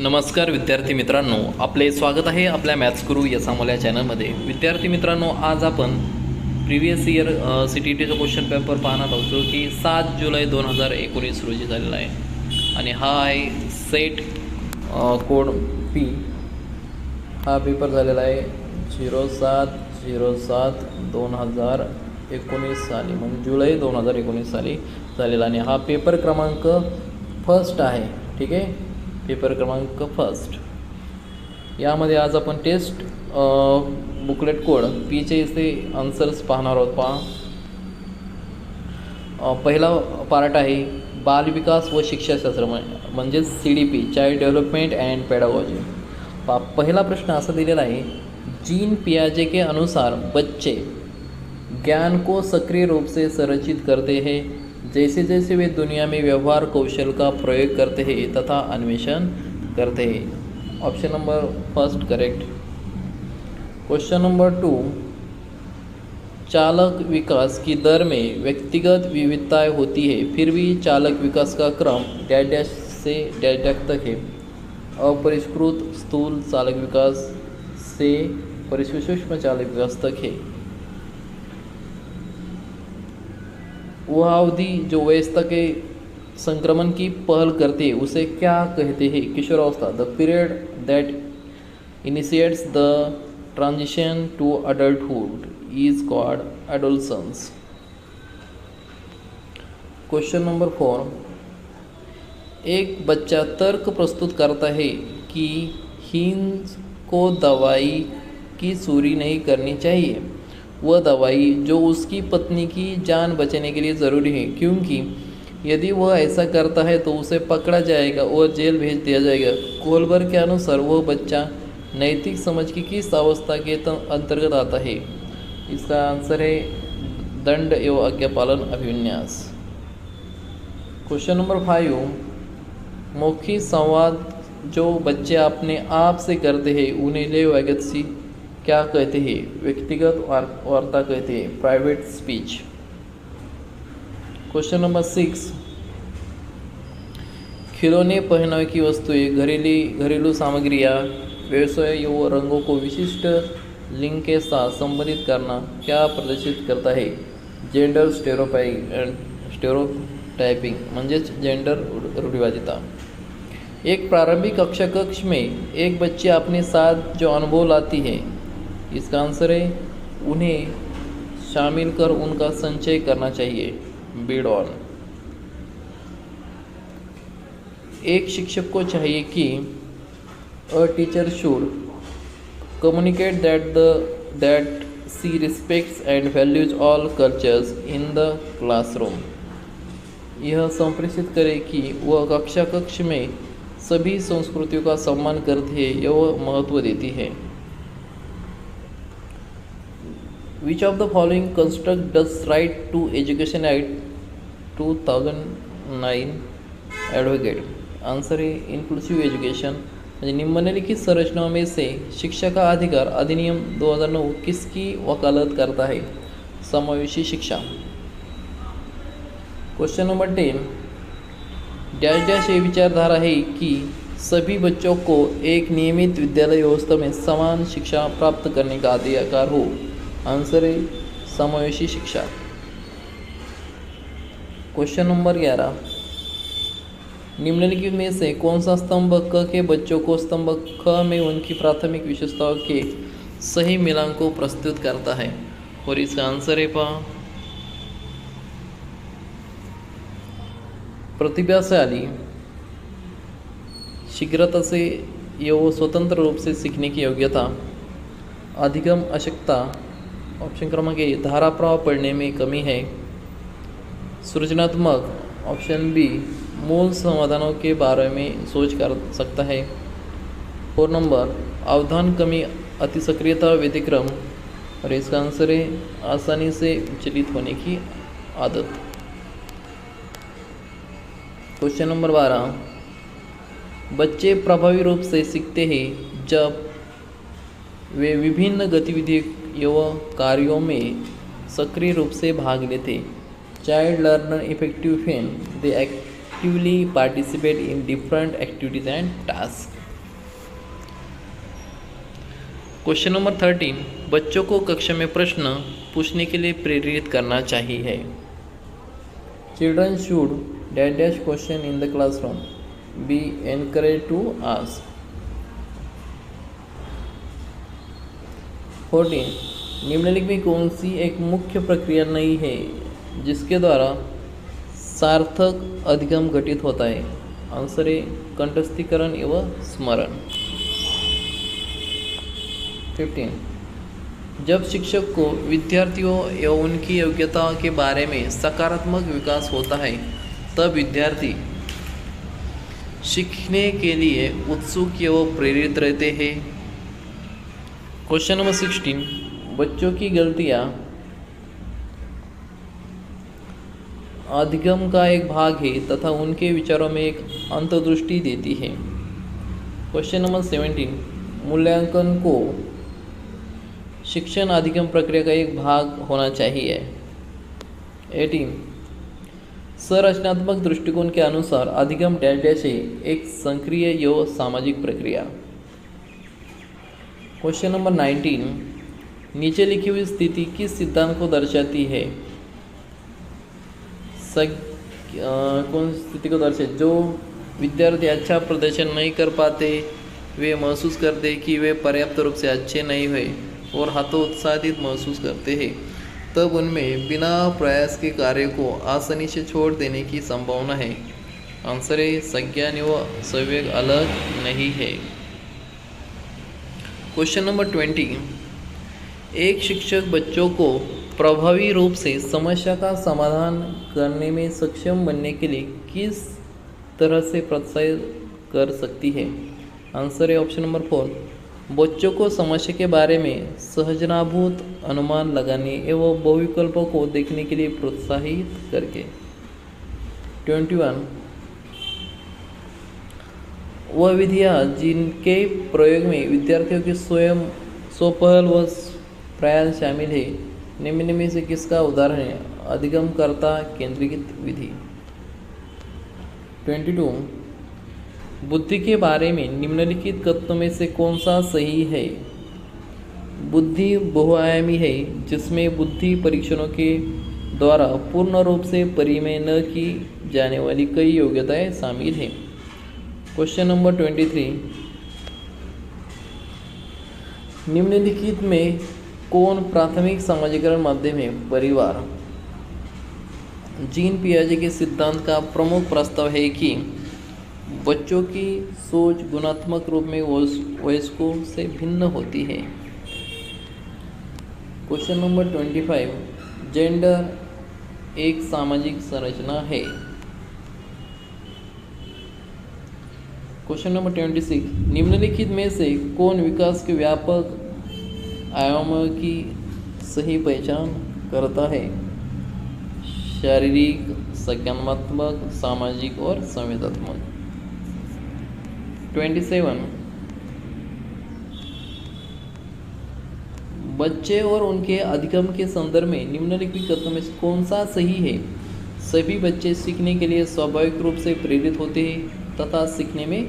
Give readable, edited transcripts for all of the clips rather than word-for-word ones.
नमस्कार विद्यार्थी मित्रांनो, आपले स्वागत आहे आपल्या मॅथ्स गुरु या सामोल्या चॅनलमध्ये. विद्यार्थी मित्रांनो, आज आपण प्रिव्हियस इयर CTETचा क्वेश्चन पेपर पाहणार आहोत जो की 7 जुलै 2019 रोजी झालेला आहे आणि हा आहे सेट कोड P. हा पेपर झालेला आहे 07/07/2019 साली, म्हणजे जुलै 2019 साली झालेला आणि हा पेपर क्रमांक फर्स्ट आहे. ठीक आहे, पेपर क्रमांक फर्स्ट. यामध्ये आज आपण टेस्ट बुकलेट कोड Pचे इथे आन्सर्स पाहणार आहोत. पहिला पार्ट आहे बालविकास व शिक्षाशास्त्र, म्हणजे CDP, child development and pedagogy. पहिला प्रश्न असा दिलेला आहे, जीन पियाजे के अनुसार बच्चे ज्ञान को सक्रिय रूप से संरचित करते हैं जैसे जैसे वे दुनिया में व्यवहार कौशल का प्रयोग करते हैं तथा अन्वेषण करते हैं. Option number first correct. Question number 2, चालक विकास की दर में व्यक्तिगत विविधताएं होती है, फिर भी चालक विकास का क्रम डैश डैश से डैश डैश तक है. अपरिष्कृत स्थूल चालक विकास से परिष्कृत सूक्ष्म चालक विकास तक है. वह अवधि जो वयस्क के संक्रमण की पहल करती है उसे क्या कहते हैं? किशोरावस्था. The period that initiates the transition to adulthood is called adolescence. Question number 4, एक बच्चा तर्क प्रस्तुत करता है कि हिंद को दवाई की चोरी नहीं करनी चाहिए. वह दवाई जो उसकी पत्नी की जान बचाने के लिए ज़रूरी है, क्योंकि यदि वह ऐसा करता है तो उसे पकड़ा जाएगा और जेल भेज दिया जाएगा. कोलबर के अनुसार वह बच्चा नैतिक समझ की किस अवस्था के अंतर्गत आता है? इसका आंसर है दंड एवं आज्ञापालन अभिविन्यास. क्वेश्चन नंबर 5, मौखिक संवाद जो बच्चे अपने आप से करते हैं उन्हें ले वैगत्सी क्या कहते हैं? व्यक्तिगत वार्ता कहते हैं, प्राइवेट स्पीच. क्वेश्चन नंबर 6, खिलौने, पहनावे की वस्तुएं, घरेलू सामग्री या व्यवसाय व रंगों को विशिष्ट लिंग के साथ संबंधित करना क्या प्रदर्शित करता है? जेंडर स्टेरोटाइपिंग, म्हणजेच जेंडर रूढ़िवादिता. एक प्रारंभिक कक्ष में एक बच्ची अपने साथ जो अनुभव लाती है, इसका आंसर है उन्हें शामिल कर उनका संचय करना चाहिए. बीड ऑन. एक शिक्षक को चाहिए कि a teacher should communicate that she respects and values all cultures in the classroom. यह संप्रेषित करे कि वह कक्ष में सभी संस्कृतियों का सम्मान करती है एवं महत्व देती है. Which of the following construct does Right to Education Act 2009 advocate? Answer है इंक्लूसिव एजुकेशन, म्हणजे निम्नलिखित संरचनाओं में से शिक्षा का अधिकार अधिनियम 2009 किसकी वकालत करता है? समावेशी शिक्षा. क्वेश्चन नंबर 10, डैश डैश ये विचारधारा है कि सभी बच्चों को एक नियमित विद्यालय व्यवस्था में समान शिक्षा प्राप्त करने का अधिकार हो. आंसर है समावेशी शिक्षा. क्वेश्चन नंबर 11, निम्नलिखित में से कौन सा स्तंभ क के बच्चों को स्तंभ ख में उनकी प्राथमिक विशेषताओं के सही मिलान को प्रस्तुत करता है? और इसका आंसर है प्रतिभाशाली, शीघ्रता से एवं स्वतंत्र रूप से सीखने की योग्यता, अधिगम अशक्ता. ऑप्शन क्रमांक ए, धारा प्रवाह पढ़ने में कमी है. सृजनात्मक, ऑप्शन बी, मूल समाधानों के बारे में सोच कर सकता है. 4 नंबर, अवधान कमी, अति सक्रियता, व्यतिक्रम. और इसका आंसर है आसानी से विचलित होने की आदत. क्वेश्चन नंबर 12, बच्चे प्रभावी रूप से सीखते हैं जब वे विभिन्न गतिविधियों एवं कार्यों में सक्रिय रूप से भाग लेते. Child learner effective when they actively participate in different activities and task. Question number 13, बच्चों को कक्षा में प्रश्न पूछने के लिए प्रेरित करना चाहिए। Children should dash dash question in the classroom, be encourage to ask. 14, निम्नलिखित में कौन सी एक मुख्य प्रक्रिया नहीं है जिसके द्वारा सार्थक अधिगम घटित होता है? आंसर है कंठस्थीकरण एवं स्मरण। 15, जब शिक्षक को विद्यार्थियों एवं उनकी योग्यता के बारे में सकारात्मक विकास होता है तब विद्यार्थी सीखने के लिए उत्सुक एवं प्रेरित रहते हैं। क्वेश्चन नंबर 16, बच्चों की गलतियाँ अधिगम का एक भाग है तथा उनके विचारों में एक अंतर्दृष्टि देती है। क्वेश्चन नंबर 17, मूल्यांकन को शिक्षण अधिगम प्रक्रिया का एक भाग होना चाहिए। 18, संरचनात्मक दृष्टिकोण के अनुसार अधिगम डैश डैश है एक सक्रिय एवं सामाजिक प्रक्रिया। क्वेश्चन नंबर 19, नीचे लिखी हुई स्थिति किस सिद्धांत को दर्शाती है? कौन स्थिति को दर्शाती? जो विद्यार्थी अच्छा प्रदर्शन नहीं कर पाते, वे महसूस करते कि वे पर्याप्त रूप से अच्छे नहीं हुए और हतोत्साहित महसूस करते हैं, तब उनमें बिना प्रयास के कार्य को आसानी से छोड़ देने की संभावना है। आंसर है संज्ञान व संवेग अलग नहीं है। क्वेश्चन नंबर 20, एक शिक्षक बच्चों को प्रभावी रूप से समस्या का समाधान करने में सक्षम बनने के लिए किस तरह से प्रोत्साहित कर सकती है? आंसर है ऑप्शन नंबर 4, बच्चों को समस्या के बारे में सहजनाभूत अनुमान लगाने एवं बहुविकल्पों को देखने के लिए प्रोत्साहित करके। 21, वह विधियाँ जिनके प्रयोग में विद्यार्थियों के स्वयं स्वपहल व प्रयास शामिल है, निम्न में से किसका उदाहरण है? अधिगमकर्ता केंद्रीकृत विधि। 22, बुद्धि के बारे में निम्नलिखित कथनों में से कौन सा सही है? बुद्धि बहुआयामी है जिसमें बुद्धि परीक्षणों के द्वारा पूर्ण रूप से परिमेय न की जाने वाली कई योग्यताएं शामिल हैं। क्वेश्चन नंबर 23, निम्नलिखित में कौन प्राथमिक समाजीकरण माध्यम है? परिवार। जीन पियाजे के सिद्धांत का प्रमुख प्रस्ताव है कि बच्चों की सोच गुणात्मक रूप में वयस्कों से भिन्न होती है। क्वेश्चन नंबर 25, जेंडर एक सामाजिक संरचना है। क्वेश्चन नंबर 26, निम्नलिखित में से कौन विकास के व्यापक आयामों की सही पहचान करता है? शारीरिक, संज्ञानात्मक, सामाजिक और संवेदनात्मक। 27, बच्चे और उनके अधिगम के संदर्भ में निम्नलिखित कथनों में कौन सा सही है? सभी बच्चे सीखने के लिए स्वाभाविक रूप से प्रेरित होते हैं तथा सीखने में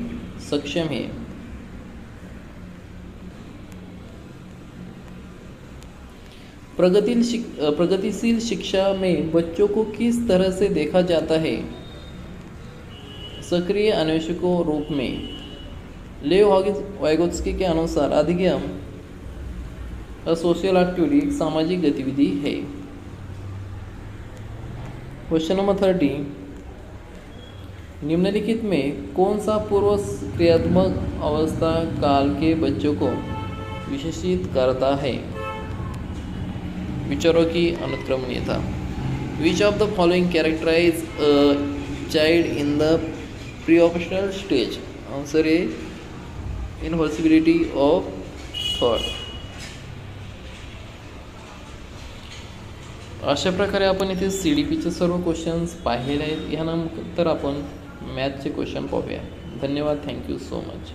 सक्षम हैं। प्रगतिशील शिक्षा में बच्चों को किस तरह से देखा जाता है? सक्रिय अन्वेषकों रूप में। लेव वाइगोत्स्की के अनुसार अधिगम सोशल एक्टिविटी एक सामाजिक गतिविधि है। क्वेश्चन नंबर 30, निम्नलिखित में कौन सा पूर्व क्रियात्मक अवस्था काल के बच्चों को विशेषित करता है? विचारों की अनुक्रमणीयता। Which of the following characterize a child in the pre-operational stage? Answer A irreversibility of thought. अशा प्रकारे आपण इथे CDPचे सर्व क्वेश्चन्स पाहिले आहेत. यानंतर आपण मॅथचे क्वेश्चन पाहूया. धन्यवाद. Thank you so much.